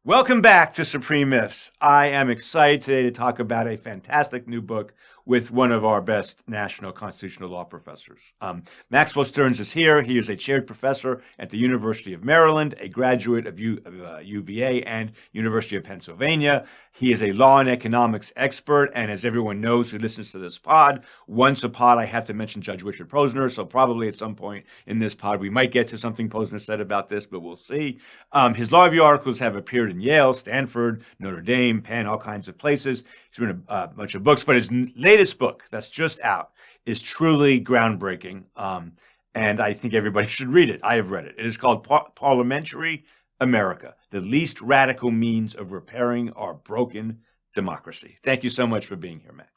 Welcome back to Supreme Myths. I am excited today to talk about a fantastic new book with one of our best national constitutional law professors. Maxwell Stearns is here. He is a chaired professor at the University of Maryland, a graduate of UVA and University of Pennsylvania. He is a law and economics expert, and as everyone knows who listens to this pod, once a pod I have to mention Judge Richard Posner, so probably at some point in this pod we might get to something Posner said about this, but we'll see. His law review articles have appeared in Yale, Stanford, Notre Dame, Penn, all kinds of places. He's written a bunch of books, but his latest book that's just out is truly groundbreaking, and I think everybody should read it. I have read it. It is called Parliamentary America, the least radical means of repairing our broken democracy. Thank you so much for being here, Max.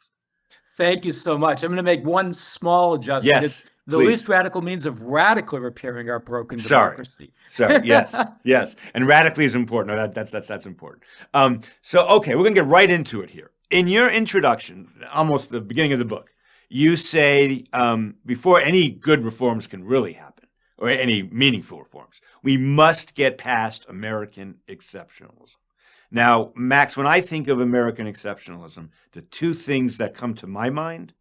Thank you so much. I'm going to make one small adjustment. Yes, the please. least radical means of radically repairing our broken democracy. Sorry, yes. And radically is important. No, that's important. Okay, we're going to get right into it here. In your introduction, almost the beginning of the book, you say before any good reforms can really happen, or any meaningful reforms, we must get past American exceptionalism. Now, Max, when I think of American exceptionalism, the two things that come to my mind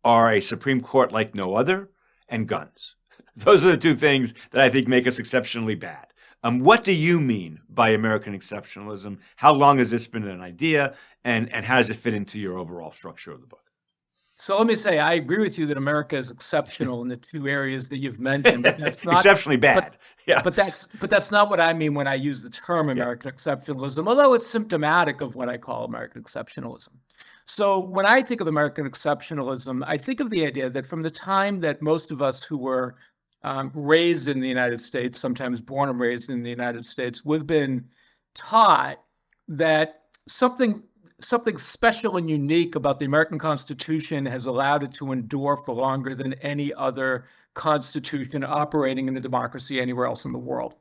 are a Supreme Court like no other and guns. Those are the two things that I think make us exceptionally bad. What do you mean by American exceptionalism? How long has this been an idea, and how does it fit into your overall structure of the book? So let me say, I agree with you that America is exceptional in the two areas that you've mentioned, but that's not exceptionally bad. But that's not what I mean when I use the term American exceptionalism, although it's symptomatic of what I call American exceptionalism. So when I think of American exceptionalism, I think of the idea that from the time that most of us who were raised in the United States, sometimes born and raised in the United States, we've been taught that something special and unique about the American Constitution has allowed it to endure for longer than any other constitution operating in a democracy anywhere else in the world.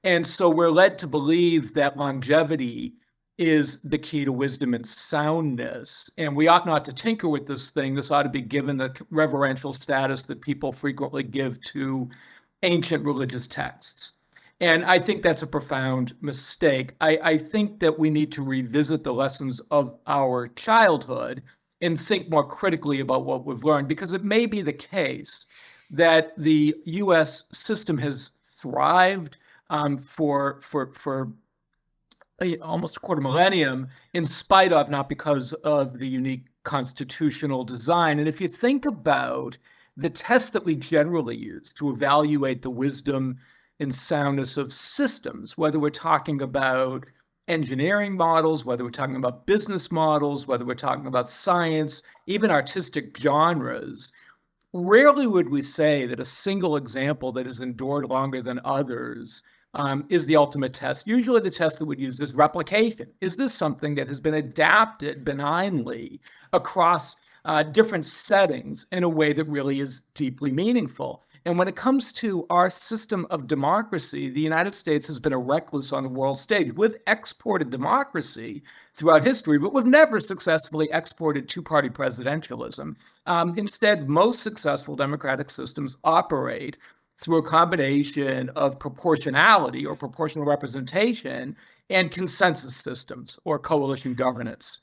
And so we're led to believe that longevity is the key to wisdom and soundness. And we ought not to tinker with this thing. This ought to be given the reverential status that people frequently give to ancient religious texts. And I think that's a profound mistake. I think that we need to revisit the lessons of our childhood and think more critically about what we've learned, because it may be the case that the U.S. system has thrived for almost a quarter millennium in spite of, not because of, the unique constitutional design. And if you think about the tests that we generally use to evaluate the wisdom and soundness of systems, whether we're talking about engineering models, whether we're talking about business models, whether we're talking about science, even artistic genres, rarely would we say that a single example that has endured longer than others is the ultimate test. Usually the test that we'd use is replication. Is this something that has been adapted benignly across different settings in a way that really is deeply meaningful? And when it comes to our system of democracy, the United States has been a recluse on the world stage. We've exported democracy throughout history, but we've never successfully exported two-party presidentialism. Instead, most successful democratic systems operate through a combination of proportionality or proportional representation and consensus systems or coalition governance.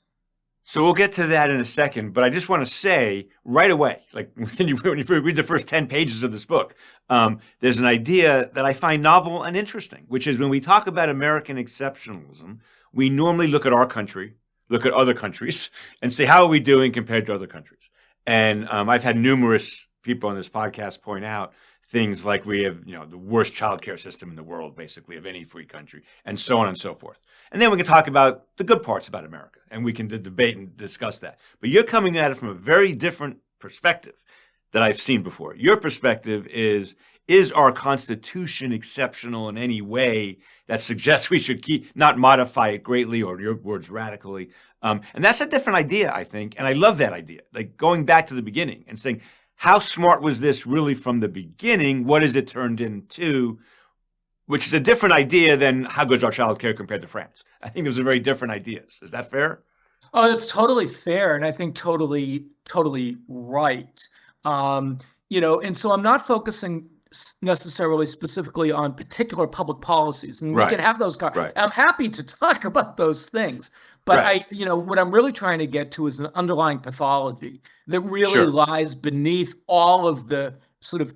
So we'll get to that in a second, but I just want to say right away, like when you read the first 10 pages of this book, there's an idea that I find novel and interesting, which is when we talk about American exceptionalism, we normally look at our country, look at other countries, and say, how are we doing compared to other countries? And I've had numerous people on this podcast point out things like we have, the worst childcare system in the world, basically, of any free country, and so on and so forth. And then we can talk about the good parts about America, and we can debate and discuss that. But you're coming at it from a very different perspective that I've seen before. Your perspective is our Constitution exceptional in any way that suggests we should not modify it greatly, or your words, radically? And that's a different idea, I think, and I love that idea. Like going back to the beginning and saying, how smart was this really from the beginning? What has it turned into? Which is a different idea than how good's our child care compared to France. I think those are very different ideas. Is that fair? Oh, that's totally fair, and I think totally right. And so I'm not focusing necessarily specifically on particular public policies, and we Right. can have those. Right. I'm happy to talk about those things, but Right. what I'm really trying to get to is an underlying pathology that really Sure. lies beneath all of the sort of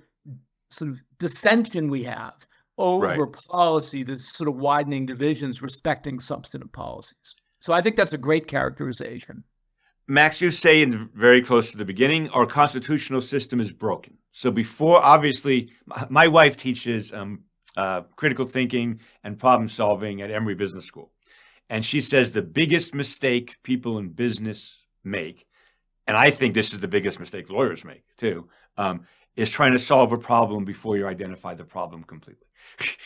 dissension we have Right. over policy, this sort of widening divisions respecting substantive policies. So I think that's a great characterization. Max, you say very close to the beginning, our constitutional system is broken. So before, obviously, my wife teaches critical thinking and problem solving at Emory Business School. And she says the biggest mistake people in business make, and I think this is the biggest mistake lawyers make too, is trying to solve a problem before you identify the problem completely.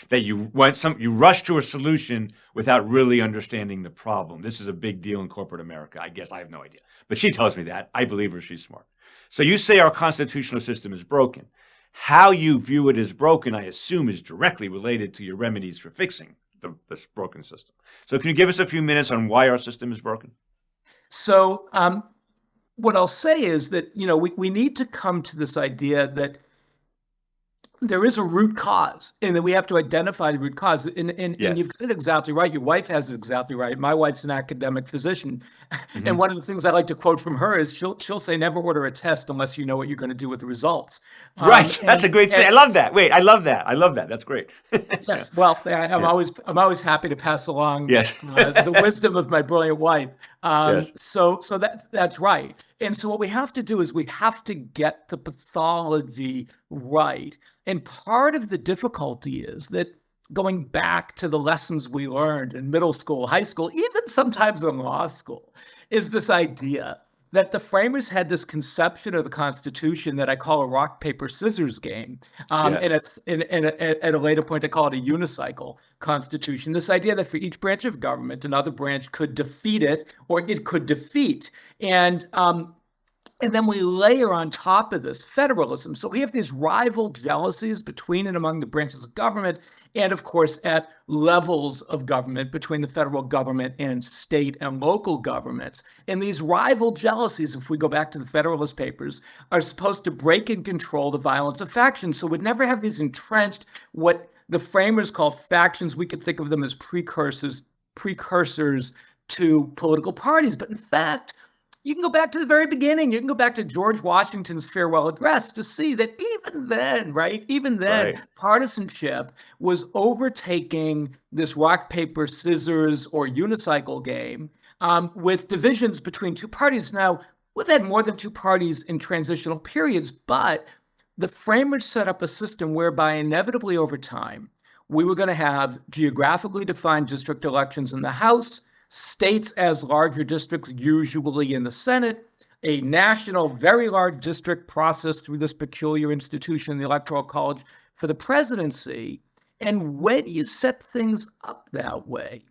That you rush to a solution without really understanding the problem. This is a big deal in corporate America. I guess I have no idea. But she tells me that. I believe her. She's smart. So you say our constitutional system is broken. How you view it as broken, I assume, is directly related to your remedies for fixing this broken system. So can you give us a few minutes on why our system is broken? So what I'll say is that, we need to come to this idea that there is a root cause, and that we have to identify the root cause. And Yes. you've got it exactly right. Your wife has it exactly right. My wife's an academic physician. Mm-hmm. And one of the things I like to quote from her is she'll say, never order a test unless you know what you're going to do with the results. Right. That's a great thing. I love that. Wait, I love that. I love that. That's great. Yes. Well, I'm always happy to pass along Yes. the wisdom of my brilliant wife. Yes. So that's right. And so what we have to do is we have to get the pathology right. And part of the difficulty is that going back to the lessons we learned in middle school, high school, even sometimes in law school, is this idea that the framers had this conception of the Constitution that I call a rock, paper, scissors game. Yes. And it's at a later point, I call it a unicycle constitution. This idea that for each branch of government, another branch could defeat it or it could defeat. And then we layer on top of this federalism. So we have these rival jealousies between and among the branches of government, and of course at levels of government between the federal government and state and local governments. And these rival jealousies, if we go back to the Federalist Papers, are supposed to break and control the violence of factions. So we'd never have these entrenched, what the framers called factions. We could think of them as precursors to political parties. But in fact, you can go back to the very beginning. You can go back to George Washington's farewell address to see that even then, right. Partisanship was overtaking this rock, paper, scissors, or unicycle game with divisions between two parties. Now, we've had more than two parties in transitional periods, but the framers set up a system whereby inevitably over time, we were going to have geographically defined district elections in the House, states as larger districts, usually in the Senate, a national, very large district process through this peculiar institution, the Electoral College, for the presidency. And when you set things up that way,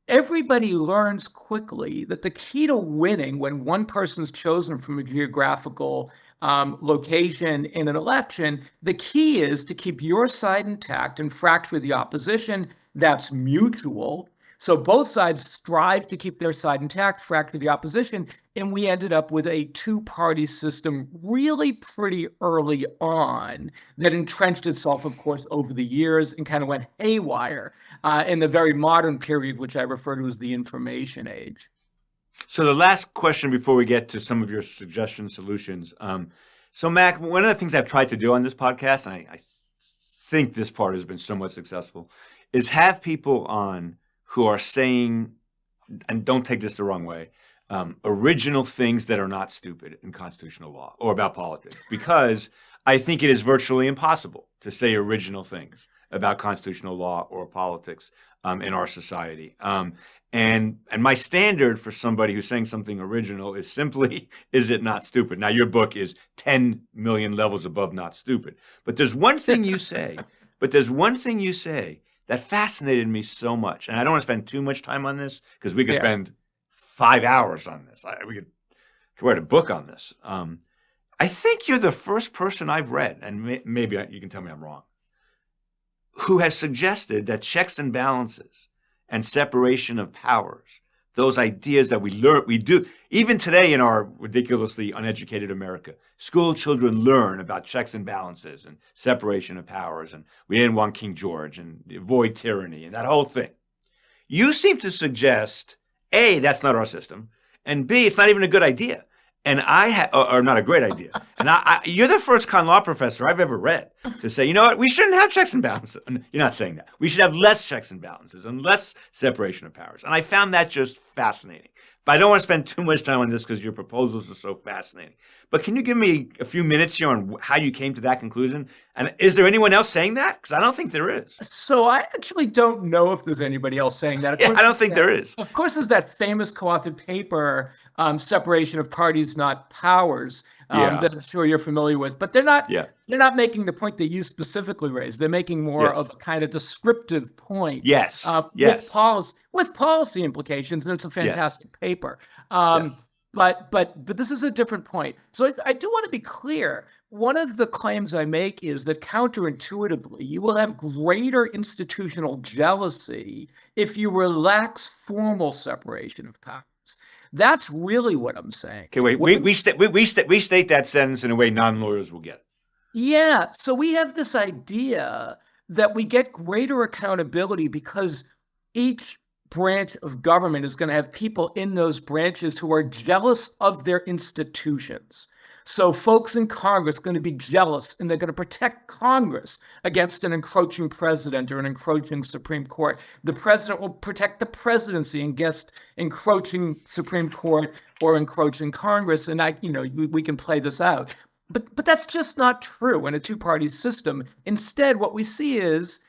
everybody learns quickly that the key to winning when one person's chosen from a geographical location in an election, the key is to keep your side intact and fracture the opposition. That's mutual. So both sides strive to keep their side intact, fracture the opposition, and we ended up with a two-party system really pretty early on that entrenched itself, of course, over the years and kind of went haywire in the very modern period, which I refer to as the information age. So the last question before we get to some of your suggestions, solutions. So Mac, one of the things I've tried to do on this podcast, and I think this part has been somewhat successful, is have people on who are saying, and don't take this the wrong way, original things that are not stupid in constitutional law or about politics, because I think it is virtually impossible to say original things about constitutional law or politics in our society. And my standard for somebody who's saying something original is simply, is it not stupid? Now, your book is 10 million levels above not stupid. But there's one thing you say, that fascinated me so much. And I don't want to spend too much time on this because we could spend 5 hours on this. We could write a book on this. I think you're the first person I've read, and maybe you can tell me I'm wrong, who has suggested that checks and balances and separation of powers those ideas that we learn, we do, even today in our ridiculously uneducated America, school children learn about checks and balances and separation of powers, and we didn't want King George and avoid tyranny and that whole thing. You seem to suggest, A, that's not our system, and B, it's not even a good idea. And or not a great idea. And you're the first con law professor I've ever read to say, you know what, we shouldn't have checks and balances. You're not saying that. We should have less checks and balances and less separation of powers. And I found that just fascinating. But I don't want to spend too much time on this because your proposals are so fascinating. But can you give me a few minutes here on how you came to that conclusion? And is there anyone else saying that? Because I don't think there is. So I actually don't know if there's anybody else saying that. Yeah, I don't think there is. Of course, there's that famous co-authored paper, Separation of Parties, Not Powers, that I'm sure you're familiar with. But they're not making the point that you specifically raised. They're making more of a kind of descriptive point. Yes. With policy implications, and it's a fantastic paper. But this is a different point. So I do want to be clear. One of the claims I make is that counterintuitively, you will have greater institutional jealousy if you relax formal separation of powers. That's really what I'm saying. Okay, wait. We state that sentence in a way non-lawyers will get it. Yeah. So we have this idea that we get greater accountability because each branch of government is going to have people in those branches who are jealous of their institutions. So folks in Congress are going to be jealous, and they're going to protect Congress against an encroaching president or an encroaching Supreme Court. The president will protect the presidency against encroaching Supreme Court or encroaching Congress. And we can play this out. But that's just not true in a two-party system. Instead, what we see is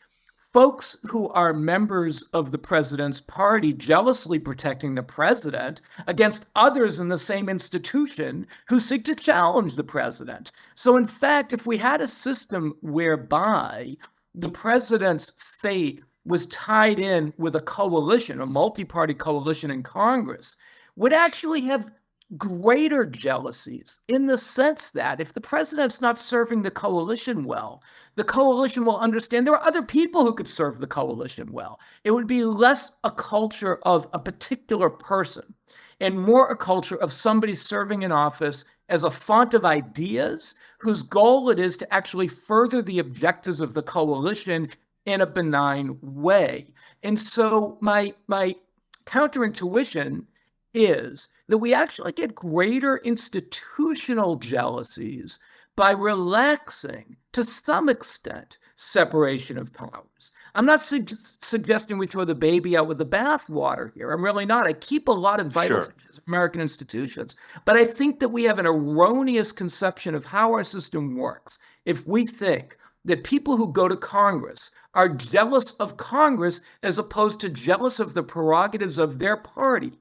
folks who are members of the president's party jealously protecting the president against others in the same institution who seek to challenge the president. So, in fact, if we had a system whereby the president's fate was tied in with a coalition, a multi-party coalition in Congress, would actually have greater jealousies in the sense that if the president's not serving the coalition well, the coalition will understand there are other people who could serve the coalition well. It would be less a culture of a particular person and more a culture of somebody serving in office as a font of ideas whose goal it is to actually further the objectives of the coalition in a benign way. And so my counterintuition is that we actually get greater institutional jealousies by relaxing, to some extent, separation of powers. I'm not suggesting we throw the baby out with the bathwater here. I'm really not. I keep a lot of vital features of American institutions. But I think that we have an erroneous conception of how our system works if we think that people who go to Congress are jealous of Congress as opposed to jealous of the prerogatives of their party,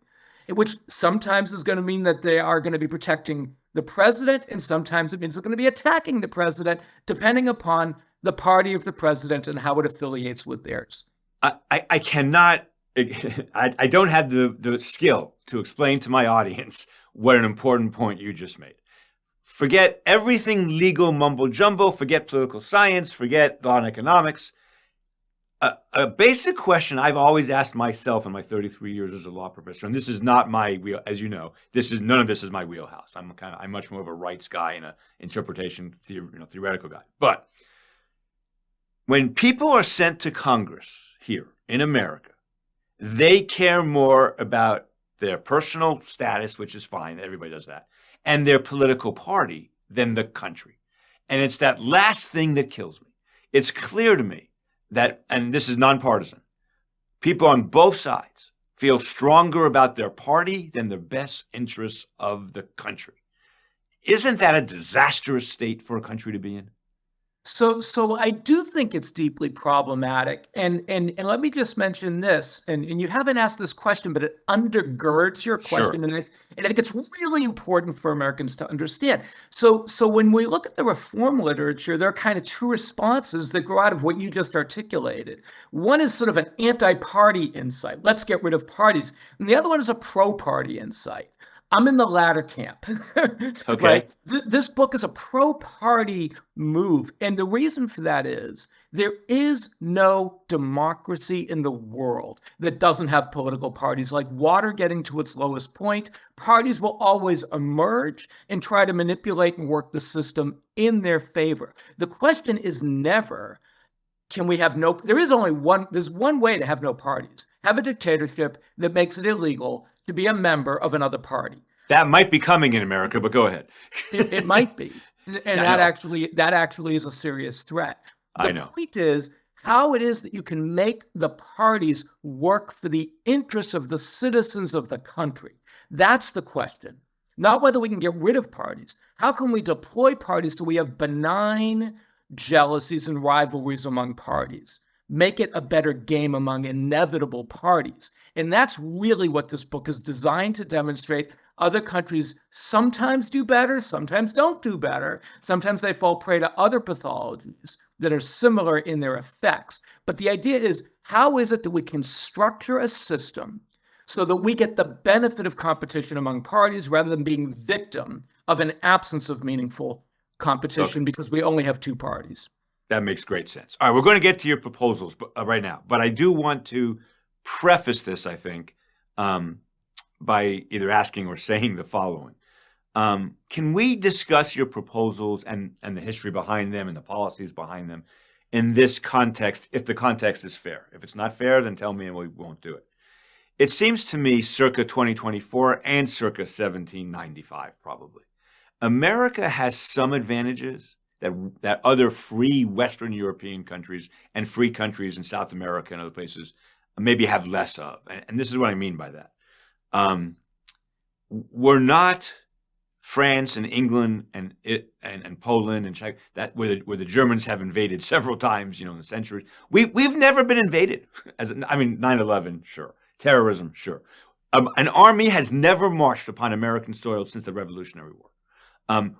which sometimes is going to mean that they are going to be protecting the president, and sometimes it means they're going to be attacking the president, depending upon the party of the president and how it affiliates with theirs. I cannot, I don't have the skill to explain to my audience what an important point you just made. Forget everything legal mumbo jumbo, forget political science, forget law and economics. A basic question I've always asked myself in my 33 years as a law professor, and this is not my wheel, as you know, none of this is my wheelhouse. I'm much more of a rights guy and an interpretation theoretical guy. But when people are sent to Congress here in America, they care more about their personal status, which is fine, everybody does that, and their political party than the country. And it's that last thing that kills me. It's clear to me that, and this is nonpartisan, people on both sides feel stronger about their party than the best interests of the country. Isn't that a disastrous state for a country to be in? So I do think it's deeply problematic. And let me just mention this, and you haven't asked this question, but it undergirds your question. Sure. And I think it's really important for Americans to understand. So when we look at the reform literature, there are kind of two responses that grow out of what you just articulated. One is sort of an anti-party insight. Let's get rid of parties. And the other one is a pro-party insight. I'm in the latter camp, Okay. right? This book is a pro-party move. And the reason for that is there is no democracy in the world that doesn't have political parties. Like water getting to its lowest point, parties will always emerge and try to manipulate and work the system in their favor. The question is never, can we have no, there's one way to have no parties. Have a dictatorship that makes it illegal to be a member of another party. That might be coming in America, but go ahead. It might be. And Yeah, that actually is a serious threat. I The know. point is how it is that you can make the parties work for the interests of the citizens of the country. That's the question. Not whether we can get rid of parties. How can we deploy parties so we have benign jealousies and rivalries among parties? Make it a better game among inevitable parties. And that's really what this book is designed to demonstrate. Other countries sometimes do better, sometimes don't do better. Sometimes they fall prey to other pathologies that are similar in their effects. But the idea is, how is it that we can structure a system so that we get the benefit of competition among parties rather than being victim of an absence of meaningful competition because we only have two parties? That makes great sense. All right, we're going to get to your proposals right now, but I do want to preface this, I think, by either asking or saying the following. Can we discuss your proposals and the history behind them and the policies behind them in this context, if the context is fair? If it's not fair, then tell me and we won't do it. It seems to me circa 2024 and circa 1795, probably, America has some advantages that other free Western European countries and free countries in South America and other places maybe have less of. And this is what I mean by that. We're not France and England and Poland and Czech, where the Germans have invaded several times, in the centuries. We've never been invaded. 9/11, sure. Terrorism, sure. An army has never marched upon American soil since the Revolutionary War.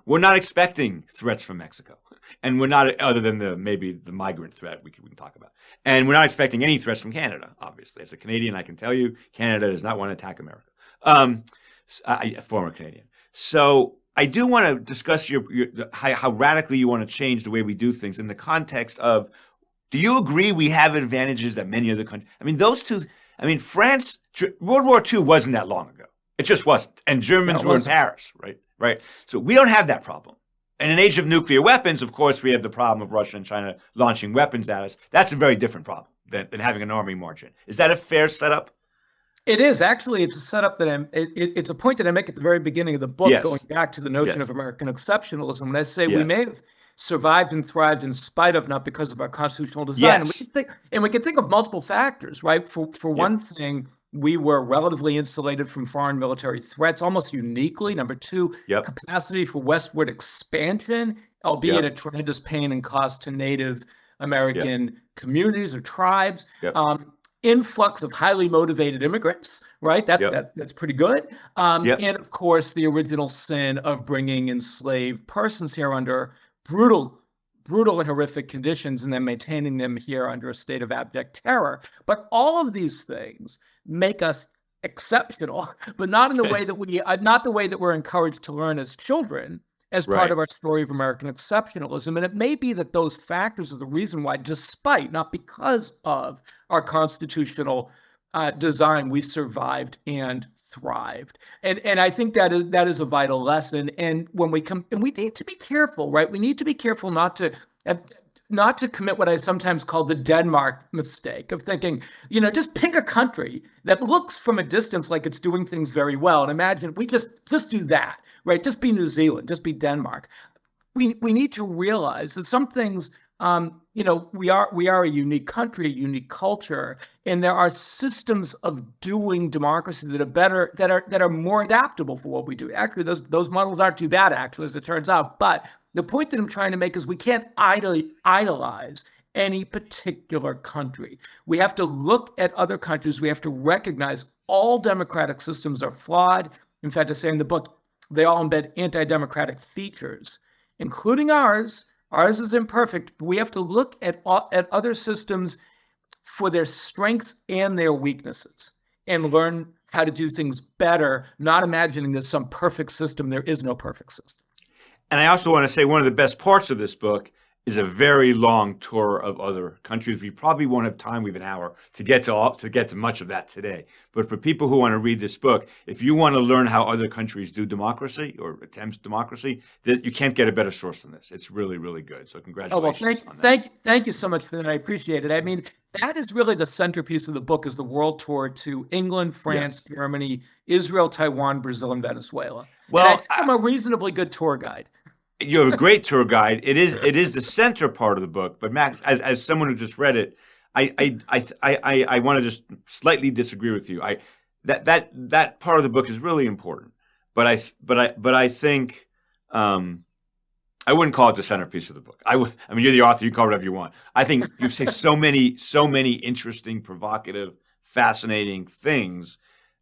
We're not expecting threats from Mexico, and we're not, other than maybe the migrant threat we can talk about, and we're not expecting any threats from Canada. Obviously, as a Canadian, I can tell you, Canada does not want to attack America. A former Canadian. So I do want to discuss how radically you want to change the way we do things in the context of, do you agree we have advantages that many other countries? Those two. France, World War II wasn't that long ago. It just wasn't, and Germans were in Paris, right? Right. So we don't have that problem. In an age of nuclear weapons, of course, we have the problem of Russia and China launching weapons at us. That's a very different problem than having an army march in. Is that a fair setup? It is. Actually, it's a setup that it's a point that I make at the very beginning of the book, going back to the notion of American exceptionalism. When I say we may have survived and thrived in spite of, not because of our constitutional design. And we can think of multiple factors, right? For one thing, we were relatively insulated from foreign military threats, almost uniquely. Number two, capacity for westward expansion, albeit a tremendous pain and cost to Native American communities or tribes. Influx of highly motivated immigrants, right? That's pretty good. And of course, the original sin of bringing enslaved persons here under brutal and horrific conditions and then maintaining them here under a state of abject terror. But all of these things make us exceptional, but not in the way that not the way that we're encouraged to learn as children, as part of our story of American exceptionalism. And it may be that those factors are the reason why, despite, not because of our constitutional design, we survived and thrived. And I think that is a vital lesson. And when we come, and we need to be careful, right? We need to be careful not to commit what I sometimes call the Denmark mistake of thinking, just pick a country that looks from a distance like it's doing things very well, and imagine we just do that, right? Just be New Zealand, just be Denmark. We need to realize that some things, we are a unique country, a unique culture, and there are systems of doing democracy that are better, that are more adaptable for what we do. Actually, those models aren't too bad, actually, as it turns out. But the point that I'm trying to make is we can't idolize any particular country. We have to look at other countries. We have to recognize all democratic systems are flawed. In fact, I say in the book, they all embed anti-democratic features, including ours. Ours is imperfect. We have to look at other systems for their strengths and their weaknesses and learn how to do things better, not imagining there's some perfect system. There is no perfect system. And I also want to say one of the best parts of this book is a very long tour of other countries. We probably won't have time. We have an hour to get to much of that today. But for people who want to read this book, if you want to learn how other countries do democracy or attempts democracy, you can't get a better source than this. It's really, really good. So congratulations on that. Thank you so much for that. I appreciate it. I mean, that is really the centerpiece of the book, is the world tour to England, France, Germany, Israel, Taiwan, Brazil, and Venezuela. Well, and I think I'm a reasonably good tour guide. You have a great tour guide. It is the center part of the book. But Max, as someone who just read it, I want to just slightly disagree with you. That part of the book is really important. But I think I wouldn't call it the centerpiece of the book. I mean, you're the author. You call it whatever you want. I think you say so many interesting, provocative, fascinating things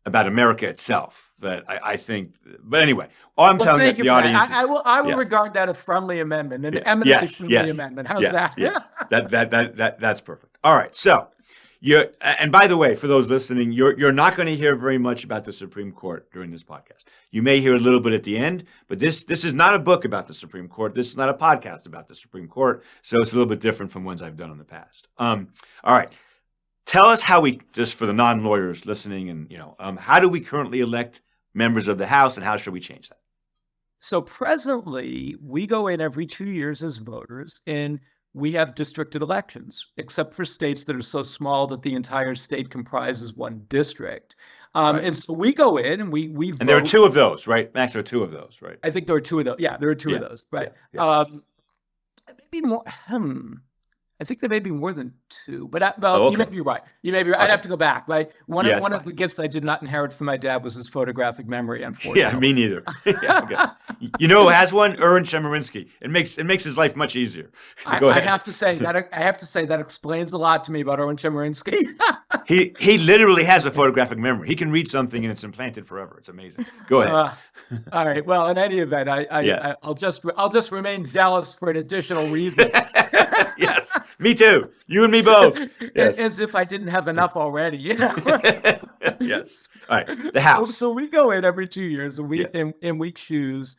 about America itself that I think. But anyway, all I'm telling the audience, I will regard that a friendly amendment, an eminently friendly amendment. How's that? Yes. That's perfect. All right, so and by the way, for those listening, you're not going to hear very much about the Supreme Court during this podcast. You may hear a little bit at the end, but this is not a book about the Supreme Court. This is not a podcast about the Supreme Court, so it's a little bit different from ones I've done in the past. All right. Tell us how we, just for the non-lawyers listening, and how do we currently elect members of the House, and how should we change that? So presently, we go in every 2 years as voters, and we have districted elections, except for states that are so small that the entire state comprises one district. Right. And so we go in and we vote. And there are two of those, right? Max, there are two of those, right? I think there are two of those. Yeah, there are two of those, right? Yeah. Maybe more. I think there may be more than two, but you may be right. You may be right. Okay. I'd have to go back. Right? One of the gifts I did not inherit from my dad was his photographic memory. Unfortunately, yeah, me neither. Okay. You know who has one? Erwin Chemerinsky. It makes his life much easier. Go ahead. I have to say that explains a lot to me about Erwin Chemerinsky. He literally has a photographic memory. He can read something and it's implanted forever. It's amazing. Go ahead. All right. Well, in any event, I'll just remain jealous for an additional reason. Yes. Me too. You and me both. Yes. As if I didn't have enough already. Yes. All right. The House. So we go in every 2 years and we choose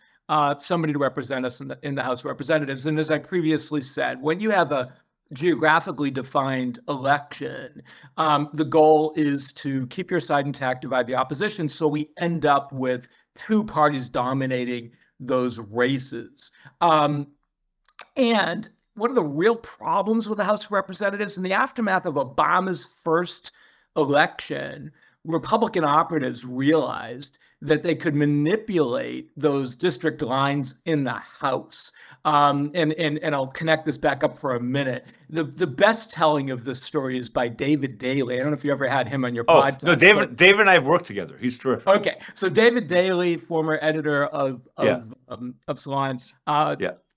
somebody to represent us in the House of Representatives. And as I previously said, when you have a geographically defined election, the goal is to keep your side intact, divide the opposition. So we end up with two parties dominating those races. And one of the real problems with the House of Representatives in the aftermath of Obama's first election, Republican operatives realized that they could manipulate those district lines in the House. And I'll connect this back up for a minute. The best telling of this story is by David Daley. I don't know if you ever had him on your podcast. No, David and I have worked together. He's terrific. Okay, so David Daley, former editor of Salon,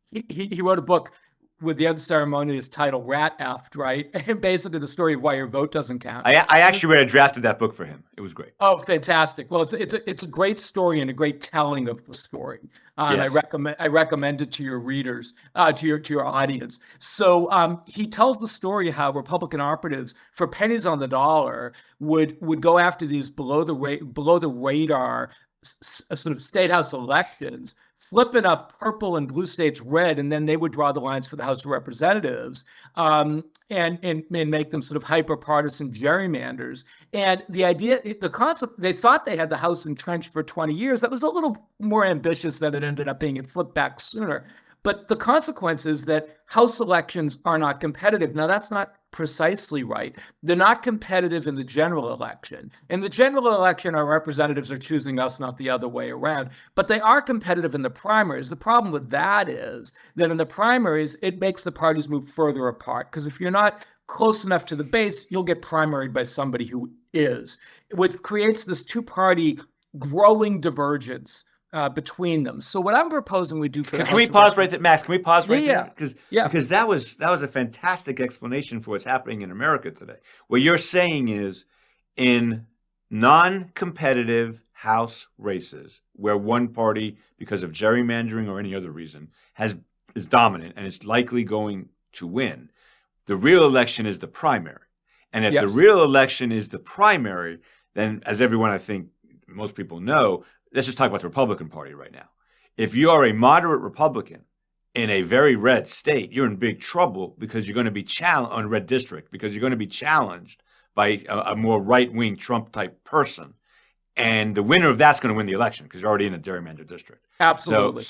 he wrote a book with the unceremonious title Rat Effed, right? And basically the story of why your vote doesn't count. I actually read a draft of that book for him. It was great. Oh, fantastic. Well, it's a great story and a great telling of the story. And I recommend it to your readers, to your audience. So he tells the story how Republican operatives, for pennies on the dollar, would go after these below the radar sort of state house elections, flip enough purple and blue states red, and then they would draw the lines for the House of Representatives, and make them sort of hyper-partisan gerrymanders. And the idea, the concept, they thought they had the House entrenched for 20 years. That was a little more ambitious than it ended up being. It flipped back sooner. But the consequence is that House elections are not competitive. Now, that's not precisely right. They're not competitive in the general election. In the general election, our representatives are choosing us, not the other way around. But they are competitive in the primaries. The problem with that is that in the primaries, it makes the parties move further apart. Because if you're not close enough to the base, you'll get primaried by somebody who is, which creates this two-party growing divergence between them. So what I'm proposing we do for can we pause right there, Max? Can we pause right there? Because that was a fantastic explanation for what's happening in America today. What you're saying is, in non-competitive House races where one party, because of gerrymandering or any other reason, is dominant and is likely going to win, the real election is the primary. And if the real election is the primary, then as everyone, I think most people know, let's just talk about the Republican Party right now. If you are a moderate Republican in a very red state, you're in big trouble because you're going to be challenged on a red district because you're going to be challenged by a more right-wing Trump-type person. And the winner of that's going to win the election because you're already in a gerrymandered district. Absolutely.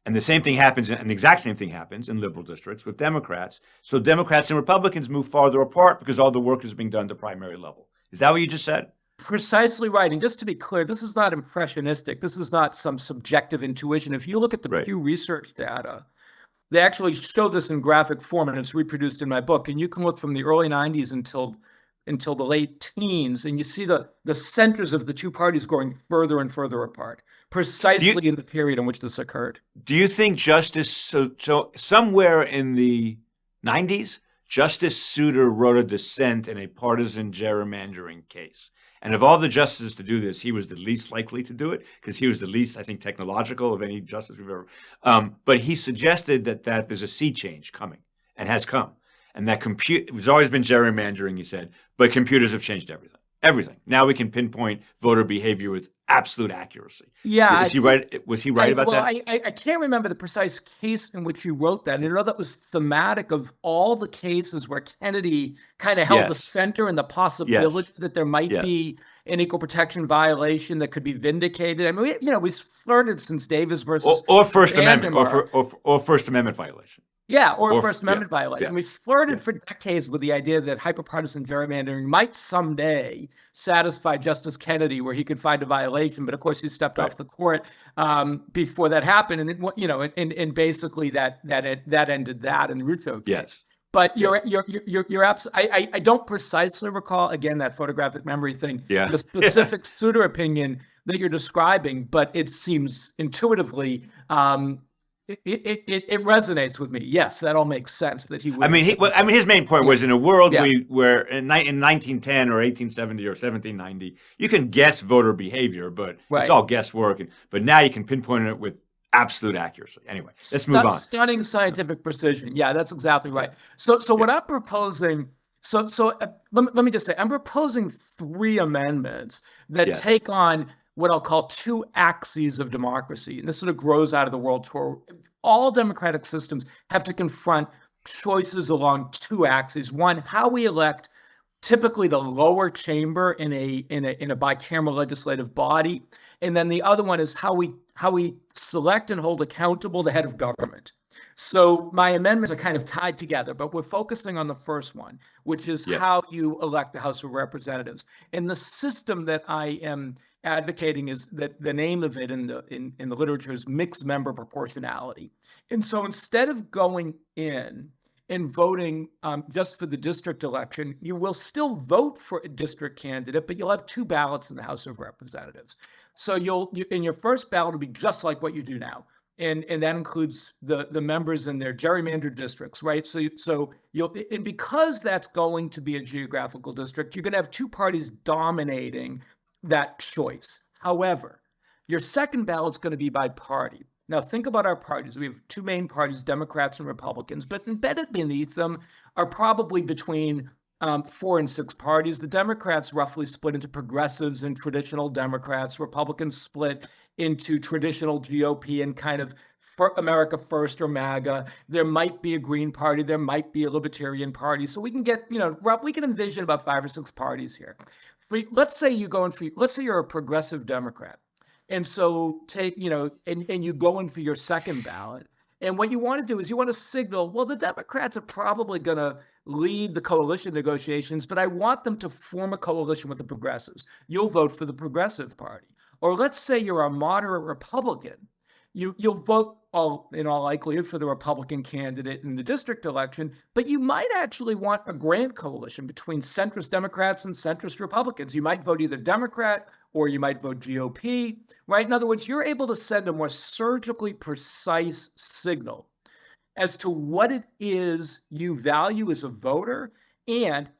And the same thing happens, and the exact same thing happens in liberal districts with Democrats. So Democrats and Republicans move farther apart because all the work is being done at the primary level. Is that what you just said? Precisely right. And just to be clear, this is not impressionistic. This is not some subjective intuition. If you look at the Pew Research data, they actually show this in graphic form, and it's reproduced in my book. And you can look from the early 90s until the late teens, and you see the centers of the two parties going further and further apart, precisely in the period in which this occurred. Do you think so somewhere in the 90s, Justice Souter wrote a dissent in a partisan gerrymandering case? And of all the justices to do this, he was the least likely to do it because he was the least, I think, technological of any justice we've ever. But he suggested that there's a sea change coming and has come. And that it was always been gerrymandering, he said, but computers have changed everything. Everything. Now we can pinpoint voter behavior with absolute accuracy. Yeah. Is he right? Was he right about that? I can't remember the precise case in which you wrote that. And I know that was thematic of all the cases where Kennedy kind of held the center and the possibility that there might be an equal protection violation that could be vindicated. I mean, we flirted since Davis versus or First Amendment or First Amendment violation. Yeah, or First Amendment violation. We flirted for decades with the idea that hyperpartisan gerrymandering might someday satisfy Justice Kennedy, where he could find a violation. But of course, he stepped off the court before that happened, and basically that ended that in the Rucho case. Yes. But you're absolutely. I don't precisely recall again that photographic memory thing, the specific Souter opinion that you're describing, but it seems intuitively. It resonates with me. Yes, that all makes sense that he would. I mean, his main point was in a world where in 1910 or 1870 or 1790, you can guess voter behavior, but it's all guesswork. But now you can pinpoint it with absolute accuracy. Anyway, let's move on. Stunning scientific precision. Yeah, that's exactly right. So what I'm proposing. Let me just say, I'm proposing 3 amendments that take on what I'll call 2 axes of democracy. And this sort of grows out of the world tour. All democratic systems have to confront choices along 2 axes. One, how we elect typically the lower chamber in a bicameral legislative body. And then the other one is how we select and hold accountable the head of government. So my amendments are kind of tied together, but we're focusing on the first one, which is how you elect the House of Representatives. And the system that I am advocating is that the name of it in the literature is mixed member proportionality. And so instead of going in and voting just for the district election, you will still vote for a district candidate, but you'll have 2 ballots in the House of Representatives. So in your first ballot will be just like what you do now. And that includes the members in their gerrymandered districts, right? So and because that's going to be a geographical district, you're going to have 2 parties dominating that choice. However, your second ballot's going to be by party. Now think about our parties. We have 2 main parties, Democrats and Republicans, but embedded beneath them are probably between 4 and 6 parties. The Democrats roughly split into progressives and traditional Democrats. Republicans split into traditional GOP and kind of America First or MAGA. There might be a Green Party. There might be a Libertarian Party. So we can get, we can envision about 5 or 6 parties here. Let's say you're a progressive Democrat. And so and you go in for your second ballot. And what you want to do is you want to signal, well, the Democrats are probably going to lead the coalition negotiations, but I want them to form a coalition with the progressives. You'll vote for the Progressive Party. Or let's say you're a moderate Republican. You'll vote in all likelihood for the Republican candidate in the district election, but you might actually want a grand coalition between centrist Democrats and centrist Republicans. You might vote either Democrat or you might vote GOP, right? In other words, you're able to send a more surgically precise signal as to what it is you value as a voter, and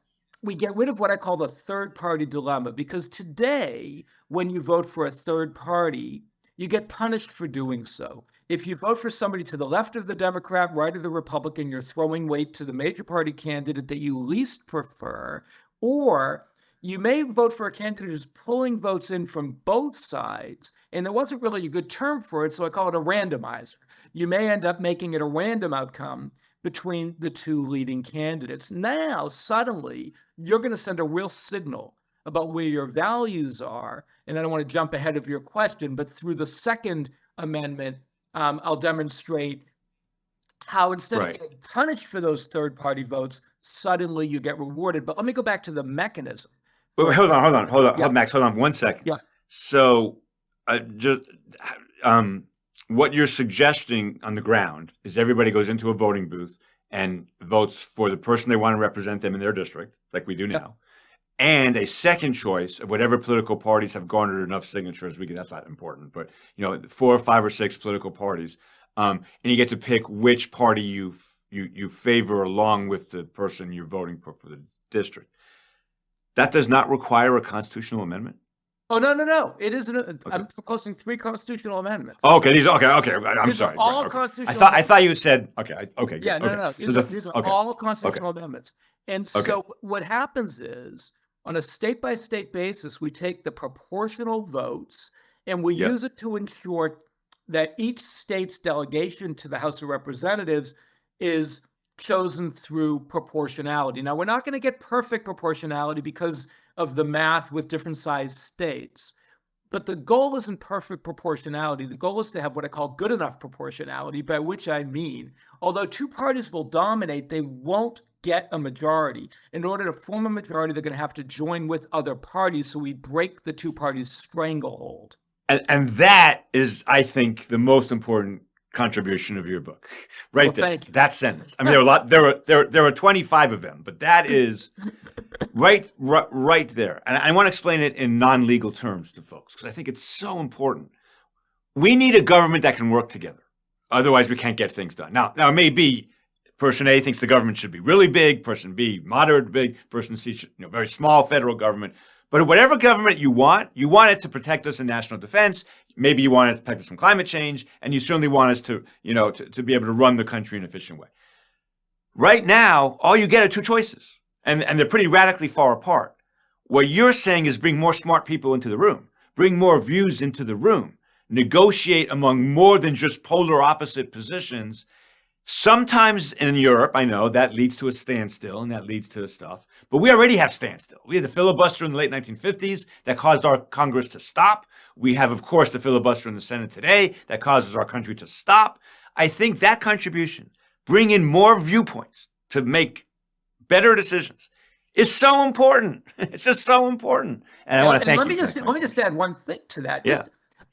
we get rid of what I call the third party dilemma, because today, when you vote for a third party, you get punished for doing so. If you vote for somebody to the left of the Democrat, right of the Republican, you're throwing weight to the major party candidate that you least prefer, or you may vote for a candidate who's pulling votes in from both sides, and there wasn't really a good term for it, so I call it a randomizer. You may end up making it a random outcome between the two leading candidates. Now, suddenly, you're going to send a real signal about where your values are. And I don't want to jump ahead of your question, but through the Second Amendment, I'll demonstrate how instead of getting punished for those third-party votes, suddenly you get rewarded. But let me go back to the mechanism. Wait, hold on, Max, hold on 1 second. Yeah. So, what you're suggesting on the ground is everybody goes into a voting booth and votes for the person they want to represent them in their district, like we do now, and a second choice of whatever political parties have garnered enough signatures. That's not important, but 4 or 5 or 6 political parties, and you get to pick which party you favor along with the person you're voting for the district. That does not require a constitutional amendment? Oh, no. It isn't. I'm proposing 3 constitutional amendments. Oh, okay. Okay. I'm These sorry. Are all okay. constitutional. I thought you had said okay. Good. Yeah, no. These are all constitutional amendments. And so what happens is, on a state-by-state basis, we take the proportional votes and we use it to ensure that each state's delegation to the House of Representatives is chosen through proportionality. Now, we're not going to get perfect proportionality because of the math with different sized states. But the goal isn't perfect proportionality. The goal is to have what I call good enough proportionality, by which I mean, although 2 parties will dominate, they won't get a majority. In order to form a majority, they're going to have to join with other parties, so we break the 2 parties' stranglehold. And that is, I think, the most important contribution of your book, right there. Thank you. That sentence. I mean, there are a lot. There are 25 of them, but that is right there. And I want to explain it in non-legal terms to folks because I think it's so important. We need a government that can work together. Otherwise, we can't get things done. Now it may be person A thinks the government should be really big, person B moderate big, person C should, very small federal government. But whatever government you want it to protect us in national defense. Maybe you want it to protect us from climate change, and you certainly want us to, to be able to run the country in an efficient way. Right now, all you get are 2 choices, and they're pretty radically far apart. What you're saying is bring more smart people into the room, bring more views into the room, negotiate among more than just polar opposite positions. Sometimes in Europe, I know that leads to a standstill and that leads to stuff, but we already have standstill. We had the filibuster in the late 1950s that caused our Congress to stop. We have, of course, the filibuster in the Senate today that causes our country to stop. I think that contribution, bring in more viewpoints to make better decisions, is so important. It's just so important. And I want to thank you. Let me just add one thing to that.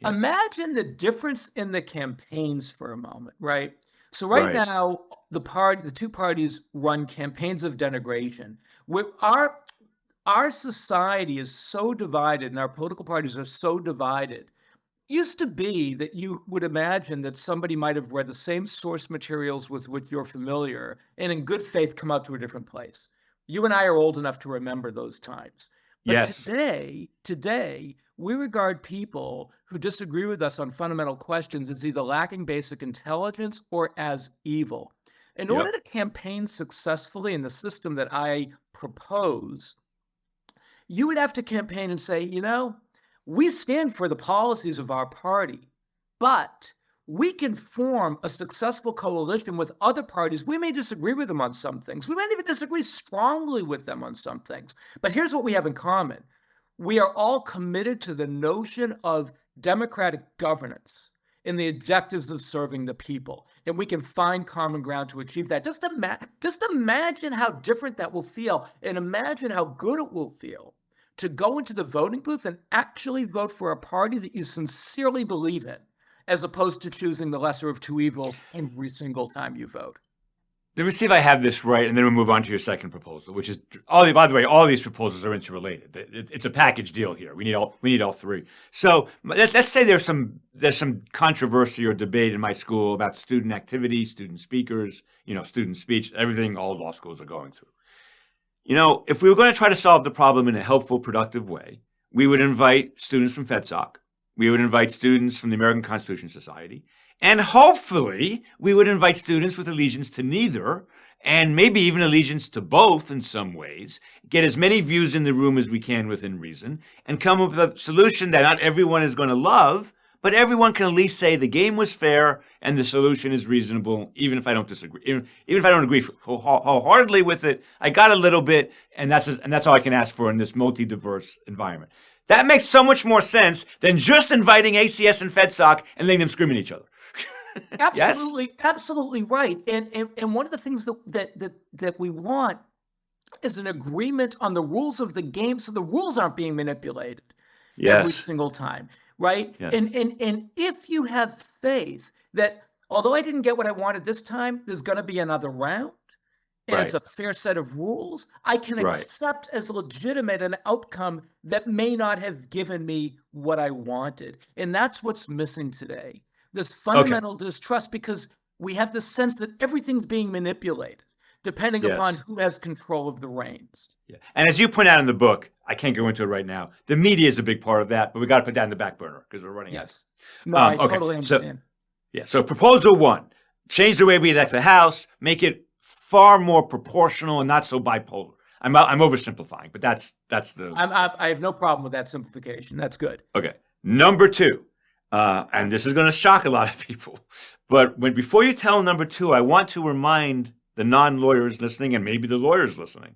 Imagine the difference in the campaigns for a moment, right? So right now, the 2 parties run campaigns of denigration. Our society is so divided, and our political parties are so divided. It used to be that you would imagine that somebody might have read the same source materials with which you're familiar, and in good faith come out to a different place. You and I are old enough to remember those times. But today, we regard people who disagree with us on fundamental questions as either lacking basic intelligence or as evil. In order to campaign successfully in the system that I propose, you would have to campaign and say, we stand for the policies of our party, but we can form a successful coalition with other parties. We may disagree with them on some things. We might even disagree strongly with them on some things. But here's what we have in common. We are all committed to the notion of democratic governance and the objectives of serving the people. And we can find common ground to achieve that. Just imagine how different that will feel, and imagine how good it will feel to go into the voting booth and actually vote for a party that you sincerely believe in, as opposed to choosing the lesser of 2 evils every single time you vote. Let me see if I have this right, and then we'll move on to your second proposal, which is, by the way, all these proposals are interrelated. It's a package deal here. We need all 3. So let's say there's some controversy or debate in my school about student activity, student speakers, student speech, everything all law schools are going through. If we were going to try to solve the problem in a helpful, productive way, we would invite students from FedSoc. We would invite students from the American Constitution Society. And hopefully, we would invite students with allegiance to neither and maybe even allegiance to both in some ways, get as many views in the room as we can within reason, and come up with a solution that not everyone is going to love, but everyone can at least say the game was fair and the solution is reasonable, even if I don't disagree. Even if I don't agree wholeheartedly with it, I got a little bit, and that's all I can ask for in this multi-diverse environment. That makes so much more sense than just inviting ACS and FedSoc and letting them scream at each other. Absolutely, Yes? absolutely right. And one of the things that we want is an agreement on the rules of the game, so the rules aren't being manipulated every Yes. single time, right? Yes. And if you have faith that although I didn't get what I wanted this time, there's going to be another round, and it's a fair set of rules, I can accept as legitimate an outcome that may not have given me what I wanted. And that's what's missing today. This fundamental distrust, because we have this sense that everything's being manipulated depending upon who has control of the reins. Yeah. And as you point out in the book, I can't go into it right now, the media is a big part of that, but we got to put that in the back burner because we're running Yes. No, I totally So, understand. so proposal 1, change the way we elect the House, make it far more proportional and not so bipolar. I'm oversimplifying, but that's the. I have no problem with that simplification. That's good. Okay. Number 2, and this is going to shock a lot of people, but before you tell number 2, I want to remind the non-lawyers listening and maybe the lawyers listening,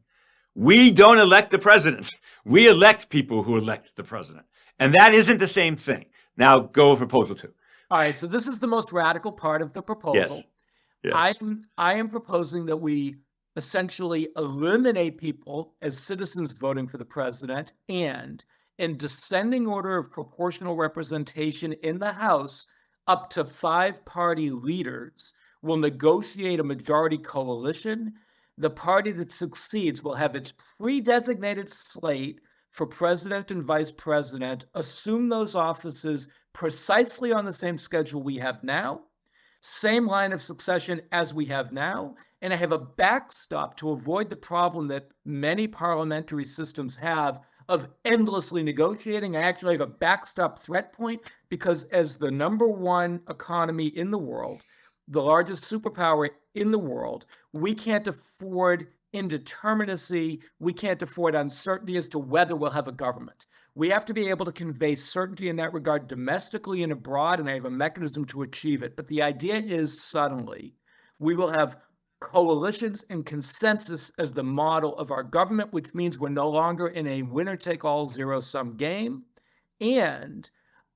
we don't elect the president. We elect people who elect the president. And that isn't the same thing. Now go with proposal 2. All right. So this is the most radical part of the proposal. Yes. I am proposing that we essentially eliminate people as citizens voting for the president, and in descending order of proportional representation in the House, up to 5 party leaders will negotiate a majority coalition. The party that succeeds will have its pre-designated slate for president and vice president, assume those offices precisely on the same schedule we have now, same line of succession as we have now, and I have a backstop to avoid the problem that many parliamentary systems have of endlessly negotiating. I actually have a backstop threat point because as the number 1 economy in the world, the largest superpower in the world, we can't afford indeterminacy. We can't afford uncertainty as to whether we'll have a government. We have to be able to convey certainty in that regard domestically and abroad, and I have a mechanism to achieve it. But the idea is suddenly we will have coalitions and consensus as the model of our government, which means we're no longer in a winner-take-all zero-sum game. And